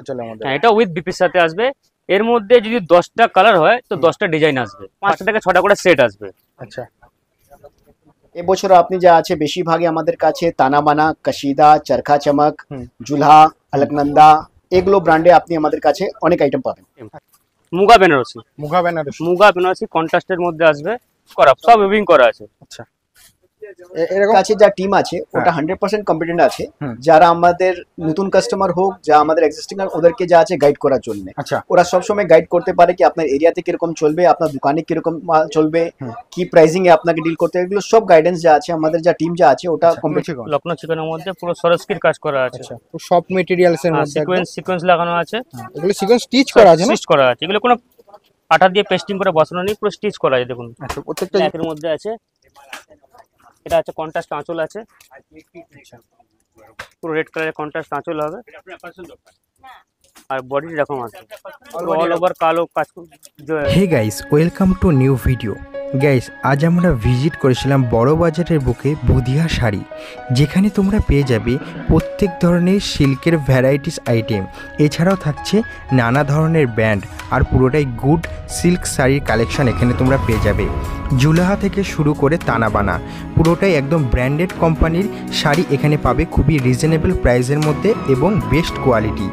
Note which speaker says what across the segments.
Speaker 1: চলে আমাদের।
Speaker 2: হ্যাঁ, এটা উইথ বিপির সাথে আসবে। এর মধ্যে যদি 10টা কালার হয় তো 10টা ডিজাইন আসবে, 5টা থেকে 6টা করে সেট আসবে।
Speaker 1: আচ্ছা,
Speaker 3: এবছর আপনি যা আছে বেশিরভাগই আমাদের কাছে তানাবানা, কাশিদা, চরখা চমক,
Speaker 1: হুম।
Speaker 3: জুলহা, আলকনন্দা এগুলো ব্র্যান্ডে আপনি আমাদের কাছে অনেক আইটেম পাবেন।
Speaker 2: মুগা বেনারসি,
Speaker 1: মুগা বেনারসি।
Speaker 2: মুগা বেনারসি কন্ট্রাস্টের মধ্যে আসবে, করা সব উইভিং করা আছে।
Speaker 1: আচ্ছা, এরকম
Speaker 3: কাছে যা টিম আছে ওটা 100% কম্পিটেন্ট আছে,
Speaker 1: হুম।
Speaker 3: যারা আমাদের নতুন কাস্টমার হোক যা আমাদের এক্সিস্টিং ওদেরকে যা আছে গাইড করার জন্য।
Speaker 1: আচ্ছা,
Speaker 3: ওরা সবসময় গাইড করতে পারে কি আপনার এরিয়াতে কিরকম চলবে, আপনার দোকানে কিরকম মাল চলবে,
Speaker 1: হুম।
Speaker 3: কি প্রাইসিং এ আপনাকে ডিল করতে হবে, এগুলো সব গাইডেন্স যা আছে আমাদের যা টিম যা আছে ওটা কমপ্লিট।
Speaker 2: লখনৌ চিকনের মধ্যে পুরো সরস্কির কাজ করা আছে।
Speaker 1: আচ্ছা, তো সব মেটেরিয়ালস এর মধ্যে
Speaker 2: সিকোয়েন্স লাগানো আছে,
Speaker 1: এগুলো সিকোয়েন্স স্টিচ করা আছে না?
Speaker 2: স্টিচ করা আছে, এগুলো কোনো আঠা দিয়ে পেস্টিং করে বসানো নেই, পুরো স্টিচ করা আছে। দেখুন
Speaker 1: আচ্ছা, প্রত্যেকটা
Speaker 2: একের মধ্যে আছে। এটা আছে কন্ট্রাস্ট আঁচল আছে, পুরো রেড কালারের কন্ট্রাস্ট আঁচল হবে, আর বডি এরকম আছে অল ওভার কালো কাজ।
Speaker 4: Hey guys, welcome to new video. Guys, আজ আমরা ভিজিট করেছিলাম বড় বাজারের বুকে বুধিয়া শাড়ি, যেখানে তোমরা পেয়ে যাবে প্রত্যেক ধরনের সিল্কের ভ্যারাইটিস আইটেম, এছাড়াও থাকছে নানা ধরনের ব্র্যান্ড আর পুরোটাই গুড সিল্ক শাড়ির কালেকশন এখানে তোমরা পেয়ে যাবে। জুলাহা থেকে শুরু করে তানাবানা পুরোটাই একদম ব্র্যান্ডেড কোম্পানির শাড়ি এখানে পাবে খুবই রিজনেবল প্রাইসের মধ্যে এবং বেস্ট কোয়ালিটি।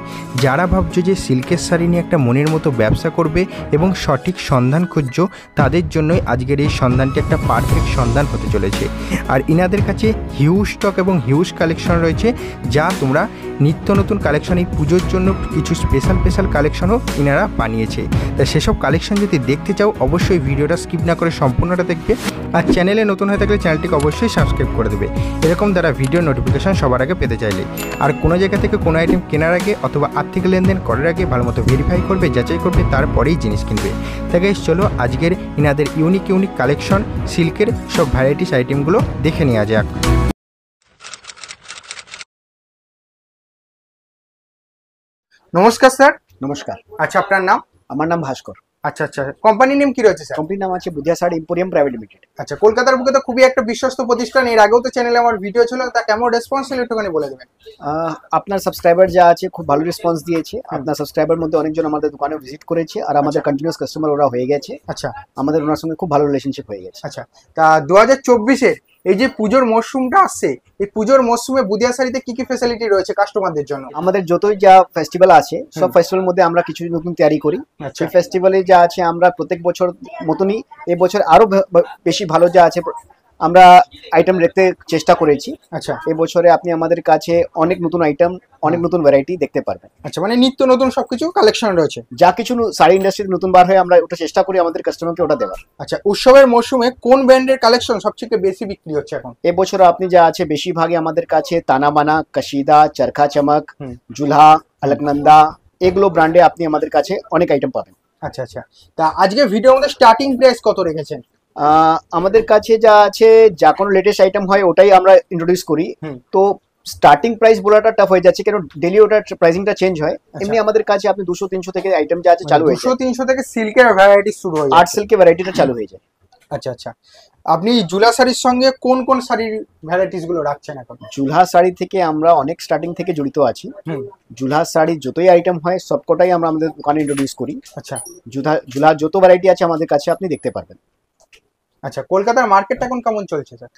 Speaker 4: যারা ভাবছো যে সিল্কের শাড়ি নিয়ে একটা মনের মতো ব্যবসা করবে এবং সঠিক সন্ধান খুঁজছো, তাদের জন্যই আজকের এই সন্ধানটি একটা পারফেক্ট সন্ধান হতে চলেছে। আর ইনাদের কাছে হিউজ স্টক এবং হিউজ কালেকশন রয়েছে, যা তোমরা নিত্য নতুন কালেকশন এই পুজোর জন্য কিছু স্পেশাল কালেকশনও ইনারা বানিয়েছে। তাই সেসব কালেকশন যদি দেখতে চাও অবশ্যই ভিডিওটা স্কিপ না করে সম্পূর্ণটা দেখবে। আর চ্যানেলে নতুন হয়ে থাকলে চ্যানেলটিকে অবশ্যই সাবস্ক্রাইব করে দেবে, এরকম দ্বারা ভিডিও নোটিফিকেশন সবার আগে পেতে চাইলে। আর কোনো জায়গা থেকে কোনো আইটেম কেনার আগে অথবা আর্থিক লেনদেন করার আগে ভালো মতো ভেরিফাই করবে, যাচাই করবে, তারপরেই জিনিস কিনবে। তাই গাইস, চলো আজকের ইনাদের ইউনিক কালেকশন সিল্কের সব ভ্যারাইটিস আইটেমগুলো দেখে নেওয়া যাক।
Speaker 1: নমস্কার স্যার।
Speaker 3: নমস্কার,
Speaker 1: আচ্ছা, আপনার নাম?
Speaker 3: আমার নাম ভাস্কর।
Speaker 1: আচ্ছা আচ্ছা, কোম্পানির নেম কি রয়েছে স্যার?
Speaker 3: কোম্পানির নাম আছে Budhia sari emporium private limited.
Speaker 1: আচ্ছা, কলকাতার বুকে তো খুবই একটা বিশ্বস্ত প্রতিষ্ঠান। এর আগেও তো চ্যানেলে আমার ভিডিও ছিল, তা কেমন রেসপন্স ছিল একটুখানি বলে দেবেন।
Speaker 3: আপনার সাবস্ক্রাইবার যা আছে খুব ভালো রেসপন্স দিয়েছে। আপনার সাবস্ক্রাইবার মধ্যে অনেকজন আমাদের দোকানে ভিজিট করেছে, আর আমাদের কন্টিনিউয়াস কাস্টমার ওরা হয়ে গেছে।
Speaker 1: আচ্ছা
Speaker 3: আমাদের ওনার সঙ্গে খুব ভালো রিলেশনশিপ হয়ে গেছে।
Speaker 1: আচ্ছা, তা 2024-এর এই যে পুজোর মরশুমটা আসছে, এই পুজোর মরশুমে বুধিয়া শাড়িতে কি কি ফ্যাসিলিটি রয়েছে কাস্টমারদের জন্য?
Speaker 3: আমাদের যতই যা ফেস্টিভ্যাল আছে সব ফেস্টিভ্যালের মধ্যে আমরা কিছু নতুন তৈরি করি।
Speaker 1: আচ্ছা
Speaker 3: সেই ফেস্টিভ্যালে যা আছে আমরা প্রত্যেক বছর মতনই এবছর আরো বেশি ভালো যা আছে আমরা আইটেম রাখতে চেষ্টা করেছি।
Speaker 1: আচ্ছা
Speaker 3: এবছরে আপনি আমাদের কাছে অনেক নতুন আইটেম, অনেক নতুন ভ্যারাইটি দেখতে পারবেন।
Speaker 1: আচ্ছা, মানে নিত্য নতুন সবকিছু কালেকশন রয়েছে।
Speaker 3: যা কিছু শাড়ি ইন্ডাস্ট্রিতে নতুন বার হয় আমরা ওটা চেষ্টা করি আমাদের কাস্টমারকে ওটা দেওয়ার।
Speaker 1: আচ্ছা, উৎসবের মরশুমে কোন ব্র্যান্ডের কালেকশন সবচেয়ে বেশি বিক্রি হচ্ছে এখন?
Speaker 3: এবছর আপনি যা আছে বেশিরভাগই আমাদের কাছে তানাবানা, কাশিদা, চরখা চমক,
Speaker 1: হুম।
Speaker 3: জুলহা, আলকনন্দা এগুলো ব্র্যান্ডে আপনি আমাদের কাছে অনেক আইটেম পাবেন।
Speaker 1: আচ্ছা আচ্ছা, তা আজকে ভিডিওর মধ্যে স্টার্টিং প্রাইস কত রেখেছেন?
Speaker 3: আমাদের কাছে যা আছে যা কোনো লেটেস্ট আইটেম হয় ওটাই আমরা ইন্ট্রোডিউস করি।
Speaker 1: হুম।
Speaker 3: তো স্টার্টিং প্রাইস বলাটা টাফ হয়ে যাচ্ছে, কারণ ডেলি ওটার প্রাইসিংটা চেঞ্জ হয়। এমনি আমাদের কাছে আপনি 200-300 থেকে আইটেম যা আছে চালু হয়ে যায়।
Speaker 1: 200-300 থেকে সিল্কের ভ্যারাইটি শুরু হয়ে
Speaker 3: আর্ট সিল্কের ভ্যারাইটিটা চালু হয়ে যায়।
Speaker 1: আচ্ছা আচ্ছা, আপনি জুলা শাড়ির সঙ্গে কোন কোন শাড়ির ভ্যারাইটিস গুলো রাখছেন এখন?
Speaker 3: জুলহা শাড়ি থেকে আমরা অনেক স্টার্টিং থেকে জড়িত আছি। জুলহা শাড়ির যতই আইটেম হয় সবকটাই আমরা আমাদের দোকানে ইন্ট্রোডিউস করি।
Speaker 1: আচ্ছা,
Speaker 3: জুলহা যত ভ্যারাইটি আছে আমাদের কাছে আপনি দেখতে পারবেন।
Speaker 1: আচ্ছা, কলকাতার মার্কেটটা এখন কেমন চলছে স্যার?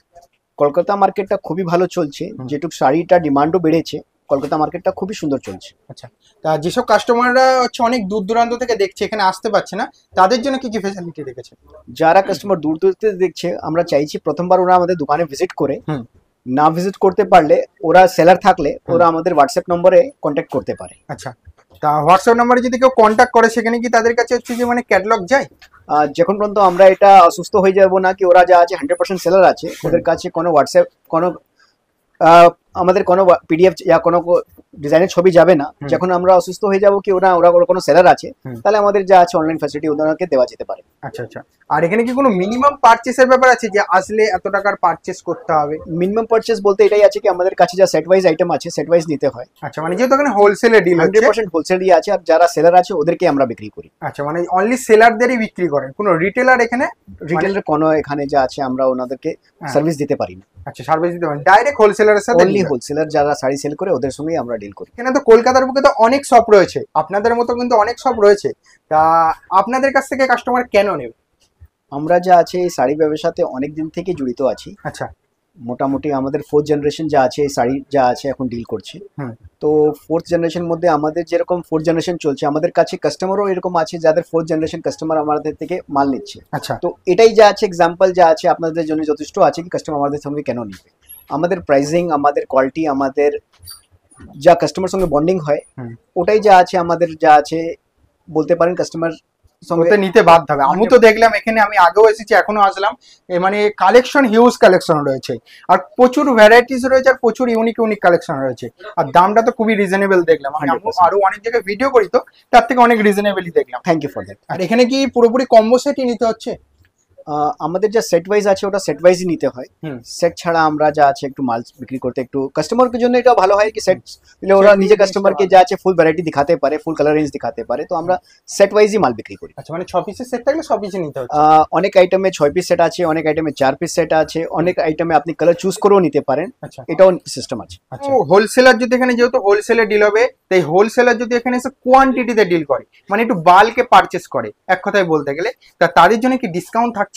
Speaker 3: কলকাতা মার্কেটটা খুবই ভালো চলছে, যেটুকু শাড়িটা ডিমান্ডও বেড়েছে। কলকাতা মার্কেটটা খুবই সুন্দর চলছে।
Speaker 1: আচ্ছা, তা যেসব কাস্টমাররা হচ্ছে অনেক দূর দূরান্ত থেকে দেখছে, এখানে আসতে পারছে না, তাদের জন্য কি কি ফ্যাসিলিটি রেখেছে?
Speaker 3: যারা কাস্টমার দূর দূর থেকে দেখছে আমরা চাইছি প্রথমবার ওরা আমাদের দোকানে ভিজিট করে, না ভিজিট করতে পারলে ওরা সেলার থাকলে ওরা আমাদের হোয়াটসঅ্যাপ নম্বরে কন্ট্যাক্ট করতে পারে।
Speaker 1: আচ্ছা, তা হোয়াটসঅ্যাপ নম্বরে যদি কেউ কন্ট্যাক্ট করে সেখানে কি তাদের কাছে হচ্ছে যে মানে ক্যাটালগ যায়?
Speaker 3: যখন পর্যন্ত আমরা এটা অসুস্থ হয়ে যাব না কি ওরা যা আছে 100% সেলার আছে, ওদের কাছে কোনো হোয়াটসঅ্যাপ কোনো আমাদের কোনো পিডিএফ ইয়া কোনো ডিজাইনের ছবি যাবে না। যখন আমরা অসুস্থ হয়ে যাব কি ওরা কোনো সেলার আছে, তাহলে আমাদের যা আছে অনলাইন ফ্যাসিলিটি ওদেরকে দেওয়া যেতে পারে।
Speaker 1: আচ্ছা আচ্ছা, আর এখানে কি কোনো মিনিমাম পারচেসের ব্যাপার আছে যে আসলে এত টাকার পারচেস করতে হবে?
Speaker 3: মিনিমাম পারচেস বলতে এটাই আছে কি আমাদের কাছে যা সেট ওয়াইজ আইটেম আছে সেট ওয়াইজ নিতে হয়।
Speaker 1: আচ্ছা, মানে যেহেতু এখানে হোলসেলে ডিল হচ্ছে
Speaker 3: 100% হোলসেল দিয়ে আছে, আর যারা সেলার আছে ওদেরকে আমরা বিক্রি করি।
Speaker 1: আচ্ছা, মানে অনলি সেলারদেরই বিক্রি করেন, কোনো রিটেলার এখানে?
Speaker 3: রিটেলের কোনো এখানে যা আছে আমরা ওনাদেরকে সার্ভিস দিতে পারি না।
Speaker 1: আচ্ছা, সার্ভিস দিতে পারেন ডাইরেক্ট হোলসেলারের সাথে?
Speaker 3: অনলি হোলসেলার যারা শাড়ি সেল করে ওদের সঙ্গেই আমরা ডিল করি।
Speaker 1: এখানে তো কলকাতার বুকে তো অনেক শপ রয়েছে, আপনাদের মতো কিন্তু অনেক শপ রয়েছে, তা আপনাদের কাছ থেকে কাস্টমার কেন নেবে?
Speaker 3: আমরা যা আছে এই শাড়ি ব্যবসাতে অনেক দিন থেকে জড়িত আছি।
Speaker 1: আচ্ছা।
Speaker 3: মোটামুটি আমাদের 4th জেনারেশন যা আছে এই শাড়ি যা আছে এখন ডিল করছে। তো 4th জেনারেশন মধ্যে আমাদের যেরকম 4th জেনারেশন চলছে, আমাদের কাছে কাস্টমারও এরকম আছে যাদের 4th জেনারেশন কাস্টমার আমাদের থেকে মাল নিচ্ছে।
Speaker 1: আচ্ছা।
Speaker 3: তো এটাই যা আছে এক্সাম্পল যা আছে আপনাদের জন্য যথেষ্ট আছে কি কাস্টমার আমাদের সঙ্গে কেন নিবে। আমাদের প্রাইসিং, আমাদের কোয়ালিটি, আমাদের যা কাস্টমার সঙ্গে বন্ডিং হয় ওটাই যা আছে আমাদের যা আছে বলতে পারেন কাস্টমার
Speaker 1: সঙ্গে নিতে বাধ্য হবে। আমি তো দেখলাম এখানে, আমি আগেও এসেছি এখনো আসলাম, মানে কালেকশন হিউজ কালেকশন রয়েছে আর প্রচুর ভ্যারাইটিস রয়েছে আর প্রচুর ইউনিক ইউনিক কালেকশন রয়েছে আর দামটা তো খুবই রিজনেবল দেখলাম। আমি আরো অনেক জায়গায় ভিডিও করি তো তার থেকে অনেক রিজনেবলই দেখলাম।
Speaker 3: Thank you for that.
Speaker 1: আর এখানে কি পুরোপুরি কম্বো সেটই নিতে হচ্ছে?
Speaker 3: আমাদের যা সেট ওয়াইজ আছে ওটা সেট ওয়াইজই নিতে হয়। সেট ছাড়া আমরা যা আছে একটু মাল বিক্রি করতে একটু কাস্টমারের জন্য এটা ভালো হয় কি সেট দিলে ওরা নিজে কাস্টমারকে যা আছে ফুল ভ্যারাইটি দিখাতে পারে, ফুল কালার রেঞ্জ দিখাতে পারে, তো আমরা সেট ওয়াইজই মাল বিক্রি করি।
Speaker 1: আচ্ছা, মানে 6 পিসের সেট থাকলে 6 পিসই নিতে হচ্ছে?
Speaker 3: অনেক আইটেমে 6 পিস সেট আছে, অনেক আইটেমে 4 পিস সেট আছে, অনেক আইটেমে আপনি কালার চুজ করেও নিতে পারেন।
Speaker 1: আচ্ছা,
Speaker 3: এটাও সিস্টেম আছে।
Speaker 1: আচ্ছা, হোলসেলার যদি এখানে, যেহেতু হোলসেলে ডিল হবে, তাই হোলসেলার যদি এখানে এসে কোয়ান্টিটিতে ডিল করে, মানে একটু বাল্কে পারচেস করে, এক কথায় বলতে গেলে, তা তাদের জন্য কি ডিসকাউন্ট থাকছে?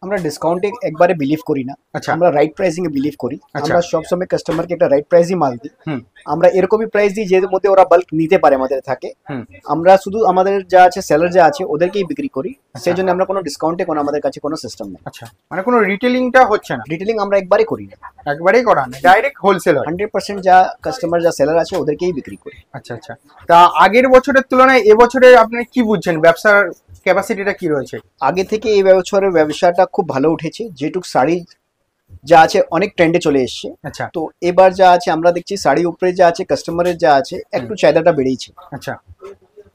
Speaker 3: আমরা ডিসকাউন্টে একবারে বিলিভ করি না।
Speaker 1: আচ্ছা।
Speaker 3: আমরা রাইট প্রাইসিং এ বিলিভ করি। আমরা সবসময় কাস্টমারকে একটা রাইট প্রাইসই মাল দিই। আমরা এরকমই প্রাইস দিই যে মধ্যে ওরা বাল্ক নিতে পারে আমাদের থাকে। আমরা শুধু আমাদের যা আছে সেলার যা আছে ওদেরকেই বিক্রি করি, সেই জন্য আমরা কোনো ডিসকাউন্টে কোনো আমাদের কাছে কোনো সিস্টেম নেই।
Speaker 1: আচ্ছা, মানে কোনো রিটেলিংটা হচ্ছে না?
Speaker 3: রিটেলিং আমরা একবারে করি না,
Speaker 1: একবারেই করা না, ডাইরেক্ট হোলসেল হয়।
Speaker 3: 100% যা কাস্টমার যা সেলার আছে ওদেরকেই বিক্রি করি।
Speaker 1: আচ্ছা আচ্ছা, তা আগের বছরের তুলনায় এবছরে আপনি কি বুঝছেন, ব্যবসার ক্যাপাসিটিটা কি রয়েছে?
Speaker 3: আগে থেকে এই বছরের ব্যবসাটা খুব ভালো উঠেছে, যেটুক শাড়ি যা আছে অনেক ট্রেন্ডে চলে এসছে।
Speaker 1: আচ্ছা।
Speaker 3: তো এবার যা আছে আমরা দেখছি শাড়ি উপরে যা আছে কাস্টমারের যা আছে একটু চাহিদাটা বেড়েছে।
Speaker 1: আচ্ছা,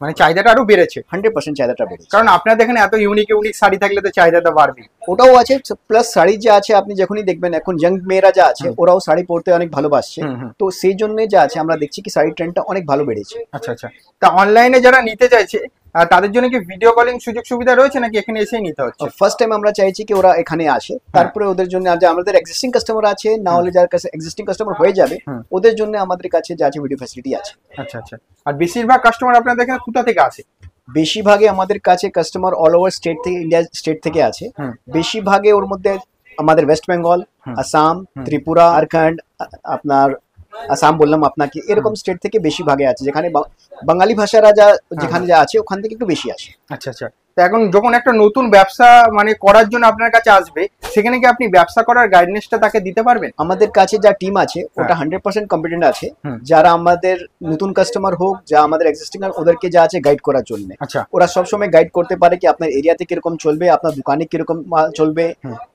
Speaker 1: মানে চাহিদাটা আরো বেড়েছে?
Speaker 3: 100% চাহিদাটা বেড়েছে,
Speaker 1: কারণ আপনারা দেখেন এত ইউনিক ইউনিক শাড়ি থাকলে তো চাহিদাটা বাড়বে।
Speaker 3: ওটাও আছে, প্লাস শাড়ি যা আছে আপনি যখনই দেখবেন এখন ইয়াং মেয়েরা যা আছে ওরাও শাড়ি পরতে অনেক ভালোবাসছে, তো সেই জন্য যা আছে আমরা দেখছি কি শাড়ির ট্রেন্ডটা অনেক ভালো বেড়েছে।
Speaker 1: আচ্ছা আচ্ছা, তা অনলাইনে যারা নিতে চাইছে তাদের জন্য কি ভিডিও কলিং সুযোগ সুবিধা রয়েছে নাকি এখানে এসেই নিতে হচ্ছে?
Speaker 3: ফার্স্ট টাইম আমরা চাইছি কি ওরা এখানে আসে, তারপরে ওদের জন্য আমাদের এক্সিস্টিং কাস্টমার আছে, না হলে যার কাছে এক্সিস্টিং কাস্টমার হয়ে যাবে ওদের জন্য আমাদের কাছে যা আছে ভিডিও ফ্যাসিলিটি আছে।
Speaker 1: আচ্ছা আচ্ছা, আর বেশিরভাগ কাস্টমার আপনাদের এখানে কোথা থেকে আসে?
Speaker 3: বেশিরভাগে আমাদের কাছে কাস্টমার অল ওভার স্টেট থেকে, ইন্ডিয়া স্টেট থেকে আছে। বেশিরভাগে ওর মধ্যে আমাদের ওয়েস্ট বেঙ্গল, আসাম, ত্রিপুরা, ঝাড়খণ্ড, আপনার আসাম বললাম আপনাকে, এরকম স্টেট থেকে বেশি ভাগে আছে, যেখানে বাঙালি ভাষারা যা যেখানে যা আছে ওখান থেকে একটু বেশি আসে।
Speaker 1: আচ্ছা আচ্ছা, তো এখন যখন একটা নতুন ব্যবসা মানে করার জন্য আপনার কাছে আসবে, সেখানে কি আপনি ব্যবসা করার গাইডেন্সটা তাকে দিতে পারবেন?
Speaker 3: আমাদের কাছে যা টিম আছে ওটা 100% কম্পিটেন্ট আছে, যারা আমাদের নতুন কাস্টমার হোক যা আমাদের এক্সিস্টিং ওদেরকে যা আছে গাইড করার জন্য।
Speaker 1: আচ্ছা,
Speaker 3: ওরা সবসময় গাইড করতে পারে কি আপনার এরিয়াতে কিরকম চলবে, আপনার দোকানে কিরকম মাল চলবে,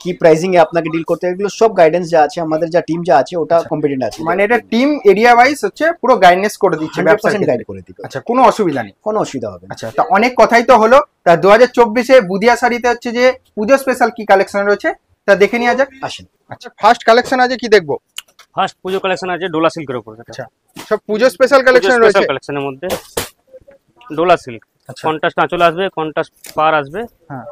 Speaker 3: কি প্রাইসিং এ আপনাকে ডিল করতে হবে, এগুলো সব গাইডেন্স যা আছে আমাদের যা টিম যা আছে ওটা কম্পিটেন্ট আছে।
Speaker 1: মানে এটা টিম এরিয়া ওয়াইজ হচ্ছে পুরো গাইডেন্স করে দিচ্ছে,
Speaker 3: 100% গাইড করে দিবে।
Speaker 1: আচ্ছা, কোনো অসুবিধা নেই?
Speaker 3: কোনো অসুবিধা হবে না।
Speaker 1: আচ্ছা, তা অনেক কথাই তো হলো, তা 2024-এ বুদিয়া শাড়িতে হচ্ছে যে পুজো স্পেশাল কি কালেকশন রয়েছে তা দেখে নিয়ে যাক।
Speaker 3: আসেন।
Speaker 1: আচ্ছা, ফার্স্ট কালেকশন আছে কি দেখবো?
Speaker 2: ফার্স্ট পুজো কালেকশন আছে ডোলা সিল্কের উপর।
Speaker 1: আচ্ছা, সব পুজো স্পেশাল কালেকশন রয়েছে।
Speaker 2: কালেকশনের মধ্যে ডোলা সিল্ক, কন্ট্রাস্ট আঁচল আসবে, কন্ট্রাস্ট পার আসবে,
Speaker 1: হ্যাঁ,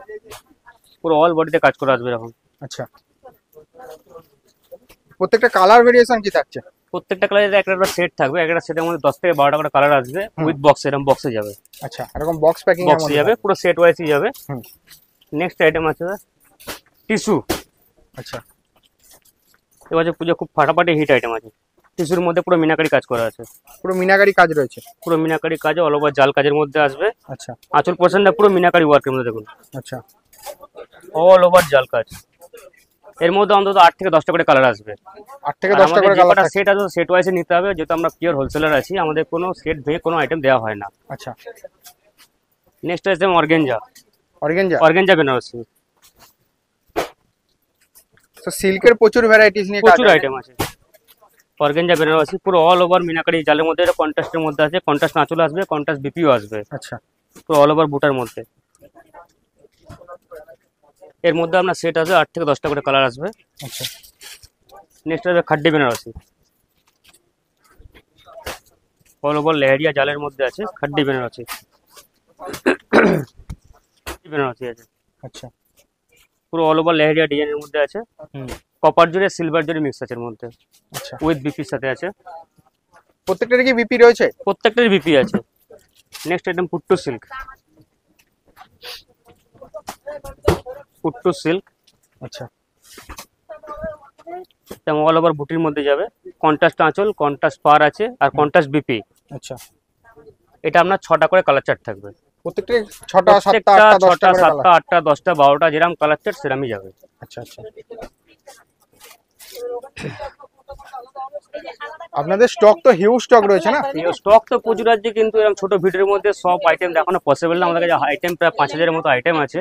Speaker 2: পুরো অল বডিতে কাজ করা আসবে এরকম।
Speaker 1: আচ্ছা, প্রত্যেকটা কালার ভেরিয়েশন কি থাকছে?
Speaker 2: প্রত্যেকটা কালারের একটা একটা সেট থাকবে, একটা সেটের মধ্যে 10 থেকে 12টা করে কালার আসবে, উইথ বক্স, এরকম বক্সে যাবে।
Speaker 1: আচ্ছা, এরকম বক্স প্যাকিং এর মধ্যে
Speaker 2: যাবে, পুরো সেট ওয়াইজই যাবে। নেক্সট আইটেম আছে টিস্যু।
Speaker 1: আচ্ছা,
Speaker 2: এবার যে পুজো খুব ফাটাফাটি হিট আইটেম আছে, টিস্যুর মধ্যে পুরো মিনাকারি কাজ করা আছে,
Speaker 1: পুরো মিনাকারি কাজ রয়েছে,
Speaker 2: পুরো মিনাকারি কাজ অল ওভার জাল কাজের মধ্যে আসবে।
Speaker 1: আচ্ছা,
Speaker 2: আঁচল পোর্শনটা পুরো মিনাকারি ওয়ার্কের মধ্যে দেখুন,
Speaker 1: আচ্ছা,
Speaker 2: অল ওভার জাল কাজ। এর মধ্যে অন্তত 8 থেকে 10টা করে কালার আসবে,
Speaker 1: 8 থেকে 10টা করে কালার থাকবে।
Speaker 2: সেট আছে সেট ওয়াইজে নিতে হবে, যেহেতু আমরা পিওর হোলসেলার আছি, আমাদের কোনো সেট ভেঙে কোনো আইটেম দেওয়া হয় না।
Speaker 1: আচ্ছা,
Speaker 2: নেক্সট আছে অর্গানজা। অর্গানজা বেনারসি,
Speaker 1: তো সিল্কের প্রচুর ভ্যারাইটিস নিয়ে
Speaker 2: প্রচুর আইটেম আছে। অর্গানজা বেনারসি পুরো অল ওভার মিনাকারি জালের মধ্যে, এটা কন্ট্রাস্টের মধ্যে আছে, কন্ট্রাস্ট আঁচল আসবে, কন্ট্রাস্ট বিপিও আসবে।
Speaker 1: আচ্ছা,
Speaker 2: পুরো অল ওভার বুটার মধ্যে। এর মধ্যে আপনার সেট আছে 8 থেকে 10টা করে কালার আসবে।
Speaker 1: আচ্ছা,
Speaker 2: নেক্সট আছে খাড্ডি বেনারসি, অল ওভার লেহেরিয়া জালের মধ্যে আছে, খাড্ডি বেনারসি। বেনারসি আছে,
Speaker 1: আচ্ছা,
Speaker 2: পুরো অল ওভার লেহেরিয়া ডিজাইনের মধ্যে আছে। কপার জরি সিলভার জরি মিক্স আছে এর মধ্যে,
Speaker 1: আচ্ছা,
Speaker 2: উইথ বিপির সাথে আছে।
Speaker 1: প্রত্যেকটার কি বিপি রয়েছে?
Speaker 2: প্রত্যেকটার বিপি আছে। নেক্সট আইটেম পুট্টু সিল্ক। পুট্টু সিল্ক
Speaker 1: আচ্ছা,
Speaker 2: অল ওভার বুটির মধ্যে যাবে, কন্ট্রাস্ট আঁচল, কন্ট্রাস্ট পার আছে আর কন্ট্রাস্ট বিপি।
Speaker 1: আচ্ছা,
Speaker 2: এটা আপনার 6টা করে কালার চার্ট থাকবে।
Speaker 1: প্রত্যেকটা 6টা 7টা
Speaker 2: প্রত্যেকটা
Speaker 1: 8টা 10টা
Speaker 2: 6টা
Speaker 1: করে
Speaker 2: 7টা 8টা 10টা 12টা যেরকম কালার চার্ট সেরকমই যাবে।
Speaker 1: আচ্ছা আচ্ছা। আপনাদের স্টক তো হিউজ স্টক রয়েছে না?
Speaker 2: স্টক তো প্রচুর আছে, কিন্তু এরকম ছোট ভিডিওর মধ্যে সব আইটেম দেখানো পসিবল না। আমাদের কাছে আইটেম প্রায় 5000-এর মতো আইটেম আছে,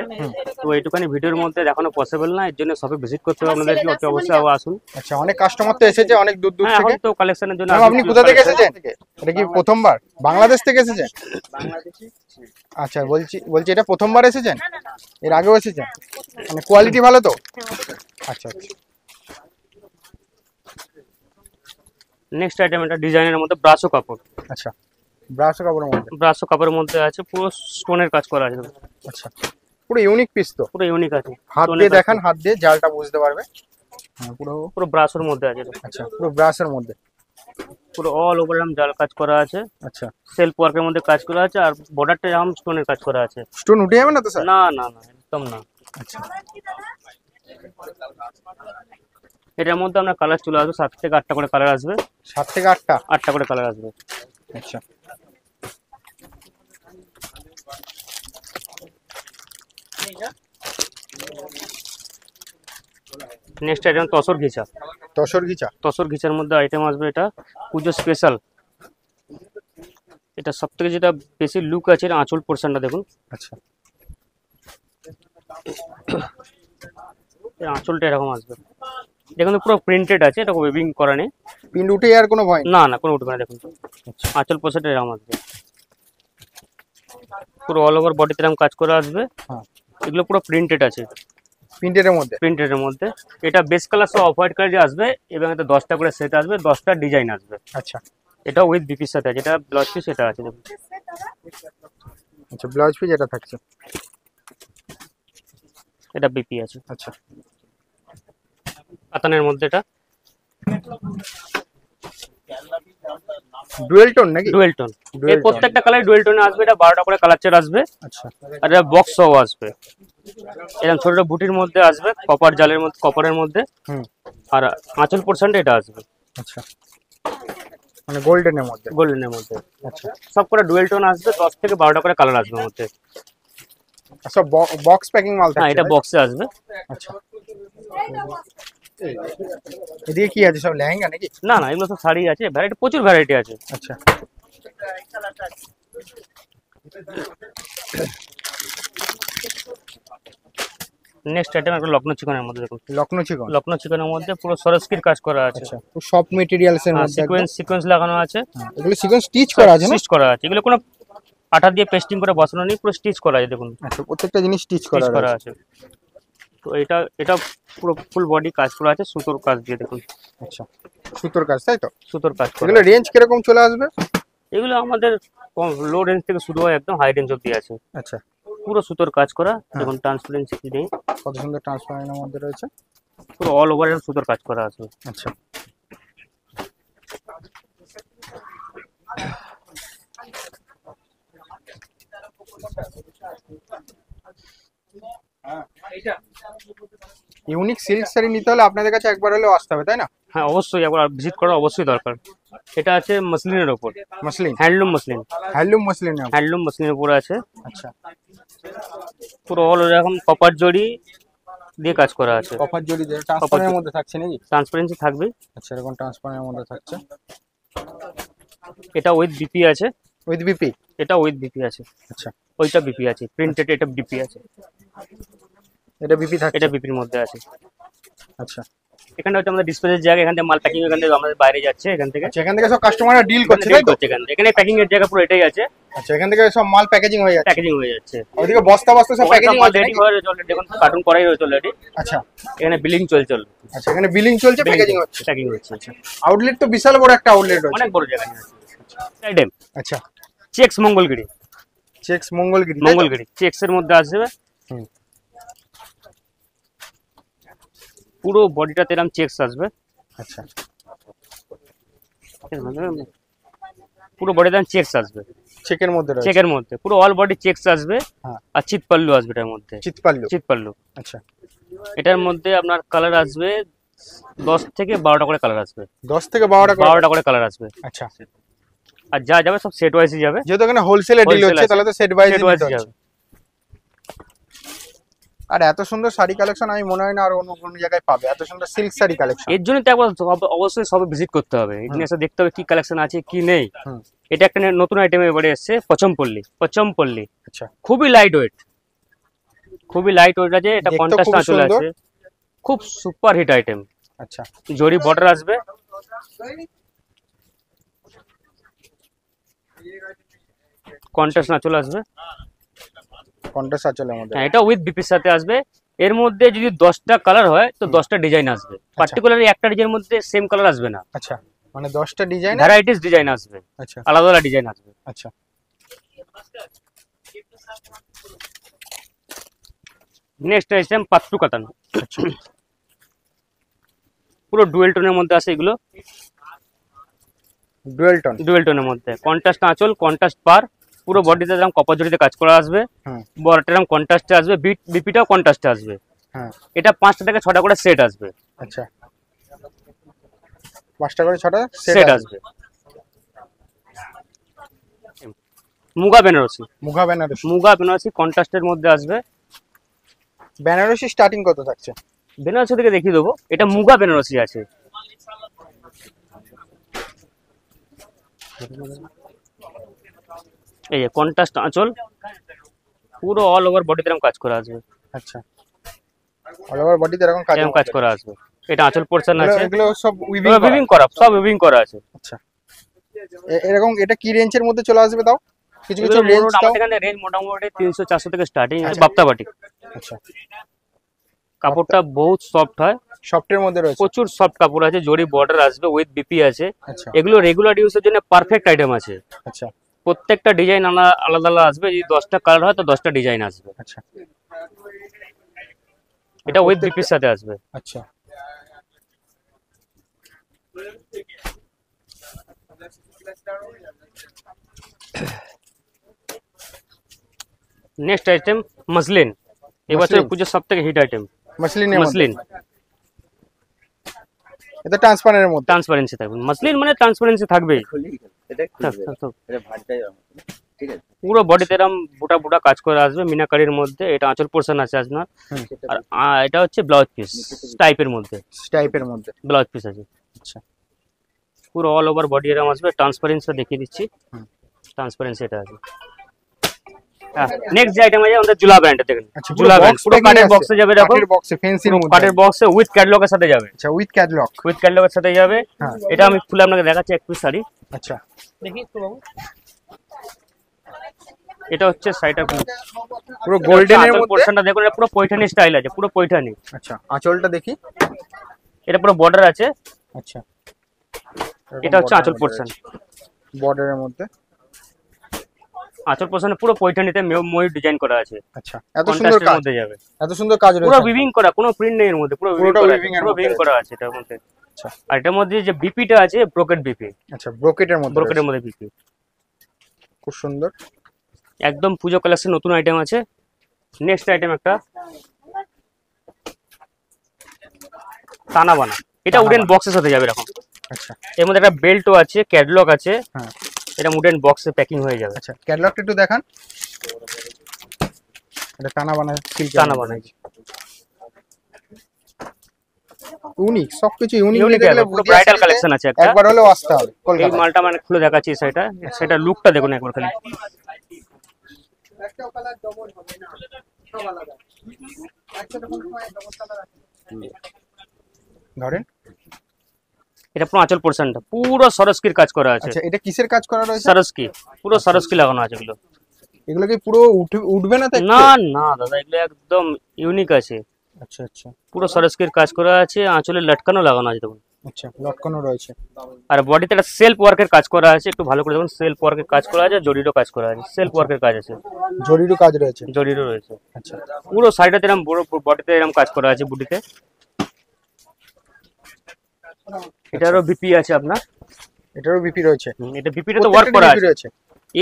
Speaker 2: তো এইটুখানি ভিডিওর মধ্যে দেখানো পসিবল না। এর জন্য সবে ভিজিট করতে হবে আপনাদেরকে, অতি অবশ্যই আসুন।
Speaker 1: আচ্ছা, অনেক কাস্টমার তো এসেছে অনেক দূর দূর
Speaker 2: হ্যাঁ,
Speaker 1: থেকে।
Speaker 2: এখন তো কালেকশনের জন্য
Speaker 1: ম্যাম, আপনি কোথা থেকে এসেছেন? এটা কি প্রথমবার? বাংলাদেশ থেকে এসেছেন? আচ্ছা, বলছি এটা প্রথমবার এসেছেন? এর আগেও এসেছেন? মানে কোয়ালিটি ভালো তো? আচ্ছা আচ্ছা।
Speaker 2: নেক্সট আইটেম এটা ডিজাইনের মধ্যে ব্রাশো কাপড়।
Speaker 1: আচ্ছা, ব্রাশ কাপড়ের মধ্যে।
Speaker 2: ব্রাশো কাপড়ের মধ্যে আছে, পুরো স্টোনের কাজ করা আছে।
Speaker 1: আচ্ছা, পুরো ইউনিক পিস তো?
Speaker 2: পুরো ইউনিক আছে।
Speaker 1: হাত দিয়ে দেখান, হাত দিয়ে জালটা বুঝতে পারবে। হ্যাঁ, পুরো
Speaker 2: পুরো ব্রাশোর মধ্যে আছে।
Speaker 1: আচ্ছা, পুরো ব্রাশের মধ্যে
Speaker 2: পুরো অল ওভার জাল কাজ করা আছে,
Speaker 1: আচ্ছা।
Speaker 2: সেলফ ওয়ার্কের মধ্যে কাজ করা আছে, আর বর্ডারটা যেমন স্টোনের কাজ করা আছে।
Speaker 1: স্টোন উঠে যাবে না তো স্যার?
Speaker 2: না না না, একদম না।
Speaker 1: আচ্ছা,
Speaker 2: এটার মধ্যে আমরা কালার চলে আসবে, 7 থেকে 8টা করে কালার আসবে।
Speaker 1: 7 থেকে 8টা?
Speaker 2: 8টা করে কালার আসবে।
Speaker 1: আচ্ছা,
Speaker 2: নেক্সট আইটেম তসর ঘিচা।
Speaker 1: তসর ঘিচা।
Speaker 2: তসর ঘিচার মধ্যে আইটেম আসবে, এটা পুজো স্পেশাল। এটা সব থেকে যেটা বেশি লুক আছে, এটা আঁচল পোর্শনটা দেখুন।
Speaker 1: আচ্ছা,
Speaker 2: এই আঁচলটা এরকম আসবে, দেখুন পুরো প্রিন্টেড আছে, এটা ওয়েভিং করা নেই।
Speaker 1: প্রিন্ট উঠে আর কোনো ভয় নেই?
Speaker 2: না না, কোনো উঠবে না। দেখুন আঁচল পোর্শনটা এরকম আসবে, পুরো অল ওভার বডিতে এরকম কাজ করা আসবে।
Speaker 1: হ্যাঁ,
Speaker 2: এগুলো পুরো প্রিন্টেড আছে,
Speaker 1: প্রিন্টের মধ্যে।
Speaker 2: প্রিন্টেডের মধ্যে। এটা বেস কালার সব অফ হোয়াইট কালার আসবে, এবং এটা 10টা করে সেট আসবে, 10টা ডিজাইন আসবে।
Speaker 1: আচ্ছা
Speaker 2: এটা উইথ বিপির সাথে আছে, এটা ব্লাউজ পিস এটা আছে দেখুন।
Speaker 1: আচ্ছা, ব্লাউজ পিস এটা থাকছে।
Speaker 2: এটা বিপি আছে।
Speaker 1: আচ্ছা,
Speaker 2: কাতানের মধ্যে এটা
Speaker 1: ডুয়েল টোন নাকি?
Speaker 2: Dual tone.
Speaker 1: Dual
Speaker 2: এই প্রত্যেকটা কালার ডুয়েল টোনে আসবে, এটা 12টা করে কালার চার্ট আসবে,
Speaker 1: আচ্ছা,
Speaker 2: আর এটা বক্স সহ আসবে। এরকম ছোট ছোট বুটির মধ্যে আসবে, কপার জালের মধ্যে, কপারের মধ্যে।
Speaker 1: হুম,
Speaker 2: আর আঁচল পোর্শনটা এটা আসবে
Speaker 1: আচ্ছা, মানে গোল্ডেনের মধ্যে।
Speaker 2: গোল্ডেনের মধ্যে।
Speaker 1: আচ্ছা,
Speaker 2: সব করে ডুয়েল টোন আসবে, 10 থেকে 12টা করে কালার আসবে ওর মধ্যে।
Speaker 1: সব বক্স প্যাকিং মাল
Speaker 2: হ্যাঁ,
Speaker 1: থাকছে?
Speaker 2: এটা বক্সে আসবে।
Speaker 1: আচ্ছা, এদিকে কি আছে, সব লেহেঙ্গা নাকি?
Speaker 2: না না, এগুলো সব শাড়ি আছে, ভ্যারাইটি প্রচুর ভ্যারাইটি আছে।
Speaker 1: আচ্ছা,
Speaker 2: নেক্সট আইটেম একটা লখনৌ চিকনের মধ্যে দেখুন।
Speaker 1: লখনৌ চিকন।
Speaker 2: লখনৌ চিকনের মধ্যে পুরো সরস্কির কাজ করা আছে,
Speaker 1: আচ্ছা, সফট মেটেরিয়ালস এর মধ্যে।
Speaker 2: সিকোয়েন্স লাগানো আছে,
Speaker 1: এগুলো সিকোয়েন্স স্টিচ করা আছে না?
Speaker 2: স্টিচ করা আছে। এগুলো কোনো আঠা দিয়ে পেস্টিং করে বসানো নেই, পুরো স্টিচ করা আছে দেখুন।
Speaker 1: আচ্ছা, প্রত্যেকটা জিনিস স্টিচ
Speaker 2: স্টিচ করা
Speaker 1: করা
Speaker 2: আছে। তো এটা পুরো ফুল বডি কাজ করা আছে, সুতোর কাজ দিয়ে দেখুন।
Speaker 1: আচ্ছা, সুতোর কাজ তাই তো?
Speaker 2: সুতোর কাজ করা।
Speaker 1: এগুলো রেঞ্জ কিরকম চলে আসবে?
Speaker 2: এগুলো আমাদের লো রেঞ্জ থেকে শুরু হয়, একদম হাই রেঞ্জ অব্দি আছে।
Speaker 1: আচ্ছা,
Speaker 2: পুরো সুতোর কাজ করা, দেখুন ট্রান্সপারেন্সি নেই,
Speaker 1: কত সুন্দর ট্রান্সপারেন্টের মধ্যে রয়েছে।
Speaker 2: পুরো অল ওভার সুতোর কাজ করা আছে।
Speaker 1: আচ্ছা, ইউনিক সিল্ক শাড়ি নিতে হলে আপনাদের কাছে একবার হলেও আসতে হবে, তাই না?
Speaker 2: হ্যাঁ, অবশ্যই একবার ভিজিট করা অবশ্যই দরকার। এটা আছে মসলিনের ওপর,
Speaker 1: muslin,
Speaker 2: handloom muslin.
Speaker 1: Handloom muslin.
Speaker 2: Handloom মসলিনের উপরে আছে,
Speaker 1: আচ্ছা,
Speaker 2: পুরো অল এরকম কপার জড়ি দিয়ে কাজ করা আছে।
Speaker 1: কপার জড়ি দিয়ে ট্রান্সপারেন্টের মধ্যে থাকছে নাকি?
Speaker 2: ট্রান্সপারেন্সি থাকবে।
Speaker 1: আচ্ছা, এরকম ট্রান্সপারেন্টের মধ্যে থাকছে।
Speaker 2: এটা উইথ বিপি আছে,
Speaker 1: উইথ বিপি?
Speaker 2: এটা উইথ বিপি আছে।
Speaker 1: আচ্ছা,
Speaker 2: ওইটা বিপি আছে প্রিন্টেড, এটা বিপি আছে।
Speaker 1: এটা বিপি থাকছে?
Speaker 2: এটা বিপির মধ্যে আছে।
Speaker 1: আচ্ছা,
Speaker 2: এখানটা হচ্ছে আমাদের ডিসপ্লের জায়গা, এখান থেকে মাল প্যাকিং, এখান থেকে আমাদের বাইরে যাচ্ছে, এখান থেকে
Speaker 1: আচ্ছা, এখান থেকে সব কাস্টমাররা ডিল করছে তাই তো?
Speaker 2: এখানে প্যাকিং এর জায়গা পুরো এটাই আছে,
Speaker 1: আচ্ছা, এখান থেকে সব মাল প্যাকেজিং হয়ে যাচ্ছে,
Speaker 2: প্যাকেজিং হয়ে যাচ্ছে।
Speaker 1: ওইদিকে বস্তা বস্তা সব প্যাকেজিং
Speaker 2: মাল
Speaker 1: হচ্ছে
Speaker 2: রেডি
Speaker 1: নাকি?
Speaker 2: হয়ে চলে, দেখুন কার্টুন করাই রয়েছে অলরেডি।
Speaker 1: আচ্ছা,
Speaker 2: এখানে বিলিং চলছে।
Speaker 1: আচ্ছা, এখানে বিলিং চলছে, প্যাকেজিং হচ্ছে।
Speaker 2: প্যাকিং হচ্ছে।
Speaker 1: আউটলেট তো বিশাল বড় একটা আউটলেট রয়েছে।
Speaker 2: অনেক বড় জায়গা নিয়ে আছে। আইটেম
Speaker 1: আচ্ছা,
Speaker 2: checks Mangalagiri.
Speaker 1: Checks Mangalagiri,
Speaker 2: Mangalagiri checks এর মধ্যে আসবে।
Speaker 1: হুম,
Speaker 2: পুরো বডিটাতে এরকম চেকস আসবে,
Speaker 1: আচ্ছা
Speaker 2: পুরো বডিতে চেকস আসবে,
Speaker 1: চেকের মধ্যে রয়েছে,
Speaker 2: চেকের মধ্যে পুরো অল বডি চেকস আসবে।
Speaker 1: হ্যাঁ।
Speaker 2: আর চিত পাল্লু আসবে এটার মধ্যে,
Speaker 1: চিতপাল্লু।
Speaker 2: চিত পাল্লু।
Speaker 1: আচ্ছা
Speaker 2: এটার মধ্যে আপনার কালার আসবে 10 থেকে 12টা করে কালার আসবে,
Speaker 1: 10 থেকে 12টা করে।
Speaker 2: 12টা করে কালার আসবে।
Speaker 1: আচ্ছা
Speaker 2: আর যা যাবে সব সেট ওয়াইজই যাবে,
Speaker 1: যেহেতু এখানে হোলসেলে ডিল
Speaker 2: Wholesale
Speaker 1: হচ্ছে
Speaker 2: আছে।
Speaker 1: তাহলে তো সেট ওয়াইজ
Speaker 2: সেট ওয়াইজ যাবে।
Speaker 1: আর এত সুন্দর শাড়ি কালেকশন আমি মনে হয় না আর অন্য কোনো জায়গায় পাবে, এত সুন্দর সিল্ক শাড়ি কালেকশন।
Speaker 2: এর জন্য তো একবার অবশ্যই সবে ভিজিট করতে হবে, এখানে এসে দেখতে হবে কি কালেকশন আছে কি নেই।
Speaker 1: হুম।
Speaker 2: এটা একটা নতুন আইটেম এবারে এসেছে, পচমপল্লী।
Speaker 1: আচ্ছা
Speaker 2: খুবই লাইট ওয়েট, খুবই লাইট ওয়েট আছে। এটা
Speaker 1: দেখতেও
Speaker 2: কন্ট্রাস্ট
Speaker 1: খুব
Speaker 2: চলে
Speaker 1: সুন্দর।
Speaker 2: আছে, খুব সুপার হিট আইটেম।
Speaker 1: আচ্ছা
Speaker 2: জরি বর্ডার আসবে, কন্ট্রাস্ট চলে আসবে।
Speaker 1: কন্ট্রাস্ট আঁচলের মধ্যে।
Speaker 2: হ্যাঁ, এটা উইথ বিপির সাথে আসবে। এর মধ্যে যদি 10টা কালার হয় তো 10টা ডিজাইন আসবে, পার্টিকুলারলি একটা ডিজাইনের মধ্যে সেম কালার আসবে না,
Speaker 1: আচ্ছা মানে 10টা ডিজাইন।
Speaker 2: ভ্যারাইটিস ডিজাইন আসবে,
Speaker 1: আচ্ছা
Speaker 2: আলাদা আলাদা ডিজাইন আসবে।
Speaker 1: আচ্ছা
Speaker 2: নেক্সট আইটেম পাত্তু কাতান,
Speaker 1: আচ্ছা
Speaker 2: পুরো ডুয়েল টোনের মধ্যে আছে এগুলো,
Speaker 1: ডুয়েল টোন।
Speaker 2: ডুয়েল টোনের মধ্যে কন্ট্রাস্ট আঁচল, কন্ট্রাস্ট পার, পুরো বডিতে এরকম কপার জড়িতে কাজ করা আসবে।
Speaker 1: হুম
Speaker 2: বড়টা এরকম কন্ট্রাস্টে আসবে, বিপিটাও কন্ট্রাস্টে আসবে।
Speaker 1: হ্যাঁ
Speaker 2: এটা 5টা থেকে 6টা করে সেট আসবে,
Speaker 1: আচ্ছা 5টা করে 6টা
Speaker 2: সেট আসবে। মুগা বেনারসি,
Speaker 1: মুগা বেনারসি।
Speaker 2: মুগা বেনারসি কন্ট্রাস্টের মধ্যে আসবে।
Speaker 1: বেনারসি স্টার্টিং কত থাকছে?
Speaker 2: বেনারসি থেকে দেখিয়ে দেবো, এটা মুগা বেনারসি আছে। এই যে কন্ট্রাস্ট আঁচল, পুরো অল ওভার বডিতে এরকম কাজ করা আসবে,
Speaker 1: আচ্ছা অল ওভার বডিতে এরকম কাজ
Speaker 2: এরকম কাজ করা আসবে। এটা আঁচল পোর্শন আছে,
Speaker 1: এগুলো সব উইভিং
Speaker 2: উইভিং করা, সব উইভিং করা আছে।
Speaker 1: আচ্ছা এরকম এটা কি রেঞ্জের মধ্যে চলে আসবে তাও? কিছু কিছু
Speaker 2: এগুলো
Speaker 1: রেঞ্জ তাও?
Speaker 2: আমাদের এখানে রেঞ্জ মোটামুটি 300-400 থেকে স্টার্টিং আছে,
Speaker 1: আচ্ছা।
Speaker 2: বাপ্তা বাটিক।
Speaker 1: আচ্ছা
Speaker 2: কাপড়টা বহুত সফট হয়,
Speaker 1: সফটের মধ্যে রয়েছে।
Speaker 2: প্রচুর সফট কাপড় আছে, জরি বর্ডার আসবে, উইথ বিপি আছে।
Speaker 1: আচ্ছা
Speaker 2: এগুলো রেগুলার ইউজের জন্য পারফেক্ট আইটেম আছে।
Speaker 1: আচ্ছা
Speaker 2: প্রত্যেকটা ডিজাইন আলাদা আলাদা আসবে, যদি 10টা কালার হয় তো 10টা ডিজাইন আসবে।
Speaker 1: আচ্ছা
Speaker 2: এটা উইথ বিপির সাথে আসবে।
Speaker 1: আচ্ছা
Speaker 2: নেক্সট আইটেম মসলিন, এবছর
Speaker 1: মসলিন।
Speaker 2: পুজোর সব থেকে হিট আইটেম
Speaker 1: মসলিনের মধ্যে।
Speaker 2: মসলিন।
Speaker 1: এটা ট্রান্সপারেন্টের মধ্যে।
Speaker 2: ট্রান্সপারেন্সি থাকবে, মসলিন মানে ট্রান্সপারেন্সি থাকবেই। থাক, থাক, থাক। পুরো বডিতে এরকম বুটা বুটা কাজ করে আসবে মিনাকারির মধ্যে। এটা আঁচল পোর্শন আছে আপনার।
Speaker 1: হুম।
Speaker 2: আর এটা হচ্ছে ব্লাউজ পিস টাইপের মধ্যে,
Speaker 1: টাইপের মধ্যে।
Speaker 2: ব্লাউজ পিস আছে।
Speaker 1: আচ্ছা
Speaker 2: পুরো অল ওভার বডি এরকম আসবে, ট্রান্সপারেন্সি দেখিয়ে দিচ্ছি।
Speaker 1: হুম।
Speaker 2: ট্রান্সপারেন্সি এটা আছে। নেক্সট যে আইটেম আছে আমাদের জুলা ব্র্যান্ড, দেখেন
Speaker 1: আচ্ছা
Speaker 2: জুলা ব্র্যান্ড পুরো কাঠের বক্সে যাবে, দেখো
Speaker 1: কাঠের বক্সে, ফেন্সির মধ্যে।
Speaker 2: কাঠের বক্সে উইথ ক্যাটালগের সাথে যাবে।
Speaker 1: আচ্ছা উইথ ক্যাটালগ।
Speaker 2: উইথ ক্যাটালগের সাথে যাবে।
Speaker 1: হ্যাঁ
Speaker 2: এটা আমি খুলে আপনাকে দেখাচ্ছি এক পিস শাড়ি,
Speaker 1: আচ্ছা
Speaker 2: দেখি একটু বাবু। এটা হচ্ছে শাড়িটা
Speaker 1: পুরো গোল্ডেনের মধ্যে।
Speaker 2: পোর্শনটা দেখুন, এটা পুরো পৈঠানি স্টাইল আছে, পুরো পৈঠানি।
Speaker 1: আচ্ছা আঁচলটা দেখি।
Speaker 2: এটা পুরো বর্ডার আছে,
Speaker 1: আচ্ছা
Speaker 2: এটা হচ্ছে আঁচল পোর্শন।
Speaker 1: বর্ডারের মধ্যে।
Speaker 2: আঁচল পোর্শনে পুরো পৈঠানিতে ময়ূর ডিজাইন করা আছে,
Speaker 1: আচ্ছা এত সুন্দর
Speaker 2: কন্ট্রাস্টের
Speaker 1: কাজ,
Speaker 2: মধ্যে যাবে।
Speaker 1: এত সুন্দর কাজ
Speaker 2: পুরো
Speaker 1: রয়েছে।
Speaker 2: উইভিং করা, কোনো প্রিন্ট নেই এর মধ্যে, পুরো
Speaker 1: পুরোটা
Speaker 2: উইভিং
Speaker 1: weaving এর
Speaker 2: পুরো
Speaker 1: মধ্যে
Speaker 2: উইভিং করা আছে এটার মধ্যে।
Speaker 1: আচ্ছা
Speaker 2: আর এটার মধ্যে যে বিপিটা আছে ব্রোকেট বিপি,
Speaker 1: আচ্ছা ব্রোকেটের মধ্যে।
Speaker 2: ব্রোকেটের মধ্যে বিপি,
Speaker 1: খুব সুন্দর।
Speaker 2: একদম পুজো কালেকশন নতুন আইটেম আছে। নেক্সট আইটেম একটা টানা বানা, এটা উডেন বক্সের সাথে যাবে এরকম।
Speaker 1: আচ্ছা
Speaker 2: এর মধ্যে একটা বেল্টও আছে, ক্যাটালগ আছে।
Speaker 1: হ্যাঁ
Speaker 2: এটা উডেন বক্সে প্যাকিং হয়ে যাবে।
Speaker 1: আচ্ছা ক্যাটালগটা একটু দেখান। এটা টানা বানা সিল্ক।
Speaker 2: টানা বানা
Speaker 1: ইউনিক, সবকিছু ইউনিক।
Speaker 2: ইউনিক
Speaker 1: দেখলে
Speaker 2: পুরো ব্রাইডাল কালেকশন আছে একটা।
Speaker 1: একবার হলেও আসতে হবে
Speaker 2: এই
Speaker 1: কলকাতা।
Speaker 2: মালটা মানে খুলে দেখাচ্ছি সেটা, সেটা লুকটা দেখুন একবার খালি।
Speaker 1: ধরেন
Speaker 2: এটা পুরো আঁচল পোর্শনটা পুরো সরস্কির কাজ করা আছে।
Speaker 1: আচ্ছা এটা কিসের কাজ করা রয়েছে?
Speaker 2: সরস্কি, পুরো সরস্কি লাগানো আছে এগুলো।
Speaker 1: এগুলো কি পুরো উঠবে না তো একটু?
Speaker 2: না না দাদা, এগুলো একদম ইউনিক আছে,
Speaker 1: আচ্ছা আচ্ছা
Speaker 2: পুরো সরস্কির কাজ করা আছে, আঁচলে লটকানো লাগানো আছে দেখুন।
Speaker 1: আচ্ছা লটকানো রয়েছে।
Speaker 2: আর বডিতে একটা সেলফ ওয়ার্কের কাজ করা আছে, একটু ভালো করে দেখুন। সেলফ ওয়ার্কের কাজ করা আছে, জরিরও কাজ করা আছে, সেলফ ওয়ার্কের কাজ আছে,
Speaker 1: জরিরও কাজ রয়েছে।
Speaker 2: জরিরও রয়েছে।
Speaker 1: আচ্ছা
Speaker 2: পুরো শাড়িটাতে এরকম বড় বডিতে এরকম কাজ করা আছে বুটিতে। এটারও বিপি আছে আপনার।
Speaker 1: এটারও বিপি রয়েছে,
Speaker 2: এটা বিপিটা তো ওয়ার্ক করা আছে,
Speaker 1: রয়েছে।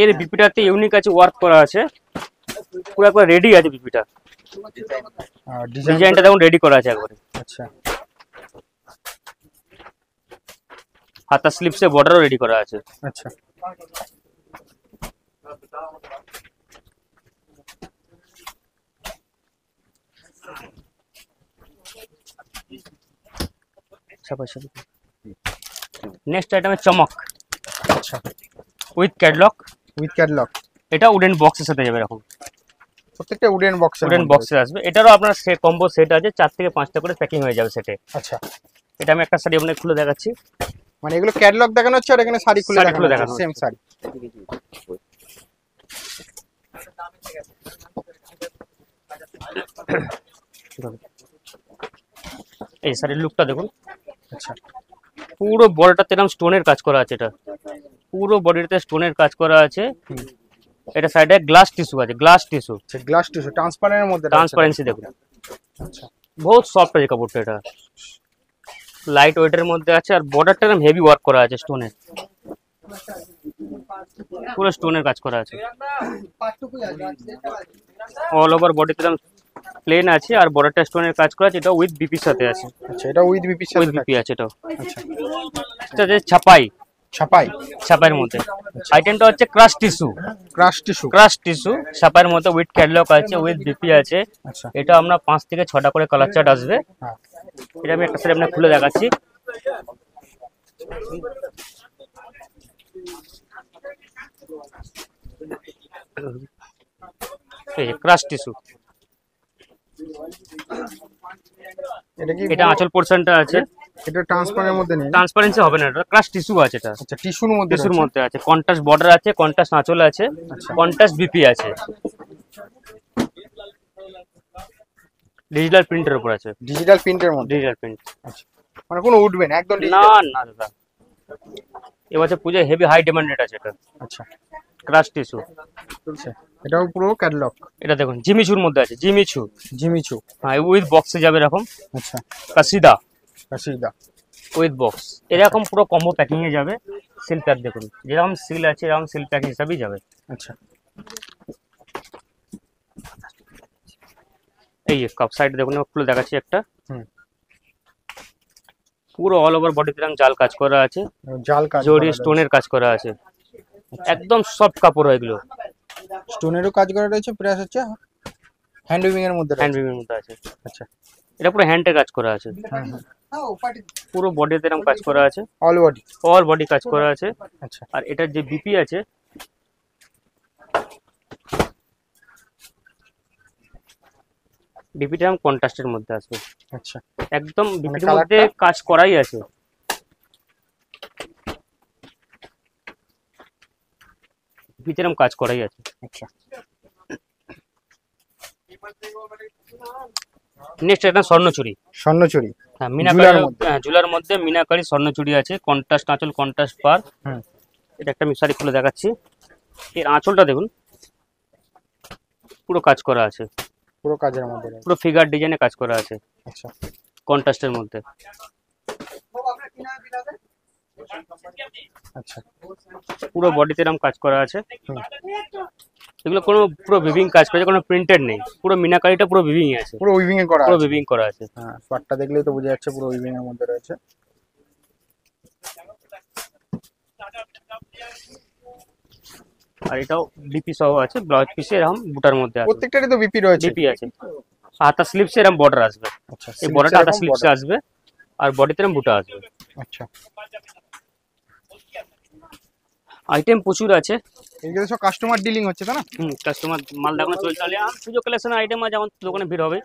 Speaker 2: এর বিপিটাতে ইউনিক আছে, ওয়ার্ক করা আছে, পুরো একবার রেডি আছে বিপিটা। ডিজাইনটা দেখুন রেডি করা আছে একবারে।
Speaker 1: আচ্ছা,
Speaker 2: হাতা স্লিপসে বর্ডারও রেডি করা আছে।
Speaker 1: আচ্ছা।
Speaker 2: নেক্সট আইটেম চমক,
Speaker 1: আচ্ছা,
Speaker 2: উইথ ক্যাটলগ।
Speaker 1: With catalogue.
Speaker 2: এটা উডেন বক্সের সাথে যাবে এরকম,
Speaker 1: প্রত্যেকটা উডেন বক্সে।
Speaker 2: উডেন বক্সে আসবে। এটারও আপনার কম্বো সেট আছে, 4 থেকে 5টা করে প্যাকিং হয়ে যাবে সেটে।
Speaker 1: আচ্ছা,
Speaker 2: এটা আমি একটা শাড়ি আপনাকে খুলে দেখাচ্ছি।
Speaker 1: মানে এগুলো ক্যাটলগ দেখানো হচ্ছে আর এখানে শাড়ি খুলে
Speaker 2: শাড়ি খুলে
Speaker 1: দেখানো
Speaker 2: দেখানো
Speaker 1: হচ্ছে, সেম শাড়ি।
Speaker 2: এই শাড়ির লুকটা দেখুন।
Speaker 1: আচ্ছা,
Speaker 2: পুরো বডিটাতে এরকম স্টোনের কাজ করা আছে, এটা পুরো বডিটাতে স্টোনের কাজ করা আছে। এটা সাইডে গ্লাস টিস্যু আছে, গ্লাস টিস্যু,
Speaker 1: আচ্ছা, গ্লাস টিস্যু ট্রান্সপারেন্টের মধ্যে রয়েছে।
Speaker 2: ট্রান্সপারেন্সি দেখুন।
Speaker 1: আচ্ছা,
Speaker 2: বহুত সফট আছে কাপড়টা, এটা লাইট ওয়েটের মধ্যে আছে। আর বর্ডারটা এরকম হেভি ওয়ার্ক করা আছে স্টোনের, পুরো স্টোনের কাজ করা আছে। অল ওভার বডিতে এরকম প্লেন আছে আর বর্ডারটা স্টোনের কাজ করা আছে। এটা উইথ বিপির সাথে আছে।
Speaker 1: আচ্ছা, এটা উইথ বিপির সাথে
Speaker 2: উইথ বিপি
Speaker 1: থাকে।
Speaker 2: আছে এটাও।
Speaker 1: আচ্ছা,
Speaker 2: এটা হচ্ছে ছাপাই,
Speaker 1: ছাপাই।
Speaker 2: ছাপাইয়ের মধ্যে। আইটেমটা হচ্ছে crush tissue,
Speaker 1: crush tissue.
Speaker 2: Crush tissue ছাপাইয়ের মধ্যে উইথ ক্যাটলগ আছে, উইথ বিপি আছে।
Speaker 1: আচ্ছা,
Speaker 2: এটা আমরা 5 থেকে 6টা করে কালার চার্ট আসবে।
Speaker 1: হ্যাঁ,
Speaker 2: এটা আমি একটা সাইড আপনাকে খুলে দেখাচ্ছি। এই যে ক্রাশ টিস্যু,
Speaker 1: এটা কি
Speaker 2: এটা আঁচল পোর্শনটা আছে।
Speaker 1: এটা ট্রান্সপারেন্টের মধ্যে নেই না?
Speaker 2: ট্রান্সপারেন্সি হবে না, এটা ক্রাশ টিস্যু আছে। এটা
Speaker 1: আচ্ছা, টিস্যুর মধ্যে
Speaker 2: টিস্যুর
Speaker 1: রয়েছে।
Speaker 2: মধ্যে আছে, কন্ট্রাস্ট বর্ডার আছে, কন্ট্রাস্ট আঁচল আছে, কন্ট্রাস্ট বিপি আছে, ডিজিটাল প্রিন্টের উপর আছে।
Speaker 1: ডিজিটাল প্রিন্টের মধ্যে।
Speaker 2: Digital print.
Speaker 1: আচ্ছা, মানে কোনো উঠবে না, একদম
Speaker 2: না
Speaker 1: ডিজিটাল।
Speaker 2: না দাদা, এবছর পুজো হেভি হাই ডিমান্ডেড আছে এটা
Speaker 1: আচ্ছা,
Speaker 2: ক্রাশ টিস্যু।
Speaker 1: আচ্ছা, এটাও পুরো ক্যাটলগ।
Speaker 2: এটা দেখুন জিমিচুর মধ্যে আছে, জিমিচু।
Speaker 1: জিমিচু।
Speaker 2: হ্যাঁ, উইথ বক্সে যাবে এরকম।
Speaker 1: আচ্ছা,
Speaker 2: কাসিদা
Speaker 1: কাশিদা।
Speaker 2: উইথ বক্স, এরকম পুরো কম্বো প্যাকিং এ যাবে। সিল প্যাক দেখুন, যেরকম সিল আছে এরকম সিল প্যাক হিসাবেই যাবে।
Speaker 1: আচ্ছা,
Speaker 2: এই কাপ সাইড দেখুন, খুলে দেখাচ্ছি একটা।
Speaker 1: হুম,
Speaker 2: পুরো অল ওভার বডিতে এরকম জাল কাজ করা আছে,
Speaker 1: জাল কাজ।
Speaker 2: জরি স্টোনের কাজ করা আছে। একদম সফট কাপড় হয় এগুলো,
Speaker 1: স্টোনেরও কাজ করা রয়েছে, প্লাস হচ্ছে হ্যান্ড উইভিং এর মধ্যে
Speaker 2: হ্যান্ড
Speaker 1: রয়েছে।
Speaker 2: উইভিং মধ্যে আছে।
Speaker 1: আচ্ছা,
Speaker 2: এটা পুরো হ্যান্ডে কাজ করা আছে,
Speaker 1: হ্যাঁ, হ্যাঁ,
Speaker 2: পুরো বডিতে এরকম কাজ করা আছে,
Speaker 1: অল বডি।
Speaker 2: অল বডি কাজ করা আছে।
Speaker 1: আচ্ছা,
Speaker 2: আর এটার যে বিপি আছে, বিপিটা এরকম কন্ট্রাস্টের মধ্যে আসবে।
Speaker 1: আচ্ছা,
Speaker 2: একদম বিপির
Speaker 1: colourটা?
Speaker 2: মধ্যে কাজ করাই আছে। বিপিতে এরকম কাজ করাই আছে।
Speaker 1: আচ্ছা,
Speaker 2: নেক্সট একটা স্বর্ণচুরি।
Speaker 1: স্বর্ণচুরি।
Speaker 2: হ্যাঁ,
Speaker 1: ঝুলার
Speaker 2: মিনাকারি,
Speaker 1: মধ্যে।
Speaker 2: ঝুলার মধ্যে মিনাকারি স্বর্ণচুরি আছে, কন্ট্রাস্ট আঁচল, কন্ট্রাস্ট পার।
Speaker 1: হুম,
Speaker 2: এটা একটা আমি শাড়ি খুলে দেখাচ্ছি। এর আঁচলটা দেখুন, পুরো কাজ করা আছে,
Speaker 1: পুরো কাজের মধ্যে রয়েছে।
Speaker 2: পুরো ফিগার ডিজাইনে কাজ করা আছে,
Speaker 1: আচ্ছা,
Speaker 2: কন্ট্রাস্টের মধ্যে।
Speaker 1: আচ্ছা,
Speaker 2: পুরো বডিতে এরকম কাজ করা আছে।
Speaker 1: হুম,
Speaker 2: এগুলো কোনো পুরো ভিভিং কাজ করেছে, কোনো প্রিন্টেড নেই, পুরো মিনাকারিটা পুরো ভিভিং আছে,
Speaker 1: পুরো উইভিং এ করা
Speaker 2: পুরো
Speaker 1: আছে।
Speaker 2: ভিভিং করা আছে।
Speaker 1: হ্যাঁ, পাটটা দেখলেই তো বোঝা যাচ্ছে পুরো উইভিং এর মধ্যে রয়েছে।
Speaker 2: আর এটাও বিপি সহ আছে, ব্লাউজ পিসে এরকম বুটার মধ্যে আছে,
Speaker 1: প্রত্যেকটারই তো বিপি রয়েছে।
Speaker 2: বিপি আছে। হাতা স্লিপসে এরকম বর্ডার আসবে,
Speaker 1: আচ্ছা,
Speaker 2: এই বর্ডারটা হাতা স্লিপসে আসবে, আর বডিতে এরকম বুটা আসবে।
Speaker 1: আচ্ছা,
Speaker 2: আইটেম প্রচুর আছে।
Speaker 1: এইগুলো সব কাস্টমার ডিলিং হচ্ছে তাই না?
Speaker 2: কাস্টমার মাল দেখানো চলছে, আর পুজো কালেকশন আইটেম আছে, আমার দোকানে ভিড় হবে।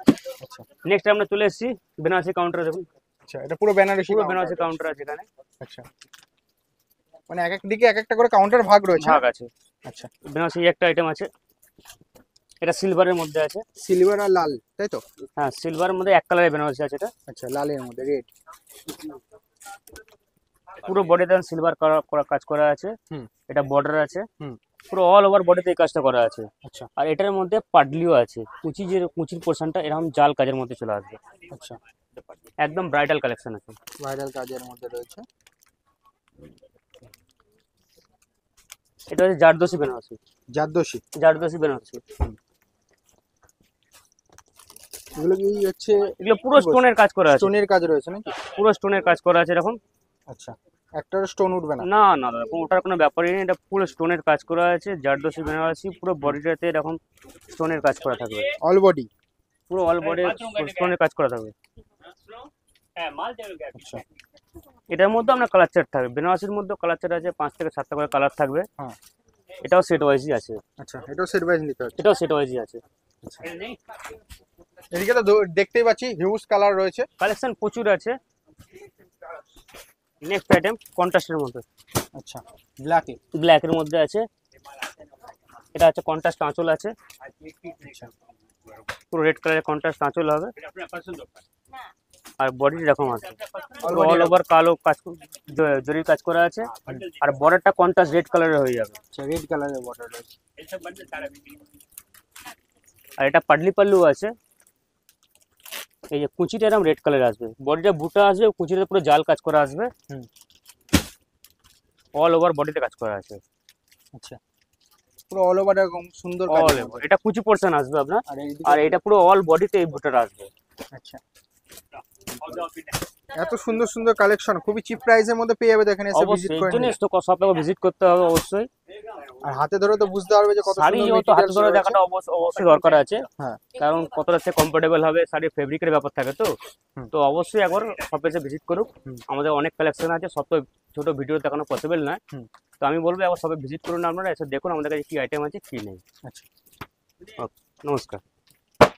Speaker 1: আচ্ছা,
Speaker 2: নেক্সট আমরা চলে এসেছি বেনারসি কাউন্টারে, দেখুন
Speaker 1: আচ্ছা, এটা পুরো বেনারসি।
Speaker 2: পুরো বেনারসি কাউন্টার আছে এখানে।
Speaker 1: আচ্ছা, মানে এক এক দিকে এক একটা করে কাউন্টার ভাগ রয়েছে।
Speaker 2: ভাগ আছে।
Speaker 1: আচ্ছা,
Speaker 2: বেনারসি একটা আইটেম আছে, এটা সিলভারের মধ্যে আছে।
Speaker 1: সিলভার আর লাল, তাই তো?
Speaker 2: হ্যাঁ, সিলভারের মধ্যে এক কালারের বেনারসি আছে এটা।
Speaker 1: আচ্ছা, লালের মধ্যে রেড।
Speaker 2: পুরো বডিতে সিলভার করা কাজ করা আছে।
Speaker 1: হুম,
Speaker 2: এটা বর্ডার আছে,
Speaker 1: হুম,
Speaker 2: পুরো অল ওভার বডিতে এই কাজটা করা আছে।
Speaker 1: আচ্ছা,
Speaker 2: আর এটার মধ্যে পাডলিও আছে, কুচির পোর্শনটা এরকম জাল কাজের মধ্যে চলে আসবে।
Speaker 1: আচ্ছা,
Speaker 2: একদম ব্রাইডাল কালেকশন আছে।
Speaker 1: ভাইরাল কাজের মধ্যে রয়েছে।
Speaker 2: এটা হচ্ছে জারদোসি বেনারসি।
Speaker 1: জারদোসি,
Speaker 2: জারদোসি বেনারসি
Speaker 1: এগুলো কি হচ্ছে
Speaker 2: এগুলো পুরো স্টোনের কাজ করা আছে,
Speaker 1: স্টোনের কাজ রয়েছে নাকি?
Speaker 2: পুরো স্টোনের কাজ করা আছে এরকম।
Speaker 1: আচ্ছা, একটার স্টোন উঠবে না?
Speaker 2: না না দাদা, ওটার কোনো ব্যাপারই নেই, এটা পুরো স্টোনের কাজ করা আছে। জারদোসি বেনারসি পুরো বডিটাতে এরকম স্টোনের কাজ করা থাকবে,
Speaker 1: অল বডি?
Speaker 2: পুরো অল বডি স্টোনের কাজ করা থাকবে।
Speaker 1: আচ্ছা,
Speaker 2: এটার মধ্যে আপনার কালার চার্ট থাকবে, বেনারসির মধ্যে কালার চার্ট আছে 5 থেকে 7টা করে কালার থাকবে।
Speaker 1: হ্যাঁ।
Speaker 2: এটাও সেট ওয়াইজই আছে,
Speaker 1: আচ্ছা, এটাও সেট ওয়াইজ নিতে হচ্ছে।
Speaker 2: এটাও সেট ওয়াইজই আছে।
Speaker 1: এদিকে তো দেখতেই পাচ্ছি হিউজ কালার রয়েছে।
Speaker 2: কালেকশন প্রচুর আছে। নেক্সট আইটেম কন্ট্রাস্টের মধ্যে,
Speaker 1: আচ্ছা, ব্ল্যাকে?
Speaker 2: ব্ল্যাকের মধ্যে আছে। এটা হচ্ছে কন্ট্রাস্ট আঁচল আছে, পুরো রেড কালারের কন্ট্রাস্ট আঁচল হবে। আর বডি এরকম আছে, অল ওভার কালো কাজ জরির কাজ করা আছে। আর বর্ডারটা কন্ট্রাস্ট রেড কালারের হয়ে যাবে।
Speaker 1: আচ্ছা, রেড কালারের বর্ডার রয়েছে।
Speaker 2: আর এটা পাডলি পাল্লু আছে। এই যে কুচিটা এরকম রেড কালার আসবে, বডিটা বুটা আসবে, কুচিতে পুরো জাল কাজ করা আসবে। অল ওভার বডিতে কাজ করা আছে।
Speaker 1: আচ্ছা, পুরো অল ওভার এরকম সুন্দর কাজ।
Speaker 2: অল ওভার এটা কুচি পোর্শন আসবে আপনার,
Speaker 1: আর এইদিকে?
Speaker 2: আর এটা পুরো অল বডিতে এই বুটাটা আসবে।
Speaker 1: আচ্ছা, এত সুন্দর সুন্দর কালেকশন খুবই চিপ প্রাইসের মধ্যে পেয়ে যাবে, দেখেন এসে ভিজিট
Speaker 2: অবশ্যই
Speaker 1: করে
Speaker 2: এর জন্য
Speaker 1: নিন।
Speaker 2: শপে ভিজিট করতে হবে অবশ্যই।
Speaker 1: আর হাতে ধরে তো বুঝতে পারবে যে কত
Speaker 2: শাড়ি
Speaker 1: সুন্দর
Speaker 2: তো হাতে
Speaker 1: materials
Speaker 2: ধরে
Speaker 1: রয়েছে।
Speaker 2: দেখাটা অবশ্যই দরকার আছে,
Speaker 1: হ্যাঁ।
Speaker 2: কারণ কতটা সে কমফোর্টেবল হবে, শাড়ির ফেব্রিকের ব্যাপার থাকে তো। তো অবশ্যই একবার শপে এসে ভিজিট করুক। আমাদের অনেক কালেকশন আছে, সব তো ছোট ভিডিও দেখানো পসিবল নয়। তো আমি বলবো একবার শপে ভিজিট করুন, আপনারা এসে দেখুন আমাদের কাছে কি আইটেম আছে কি নেই।
Speaker 1: আচ্ছা,
Speaker 2: নমস্কার।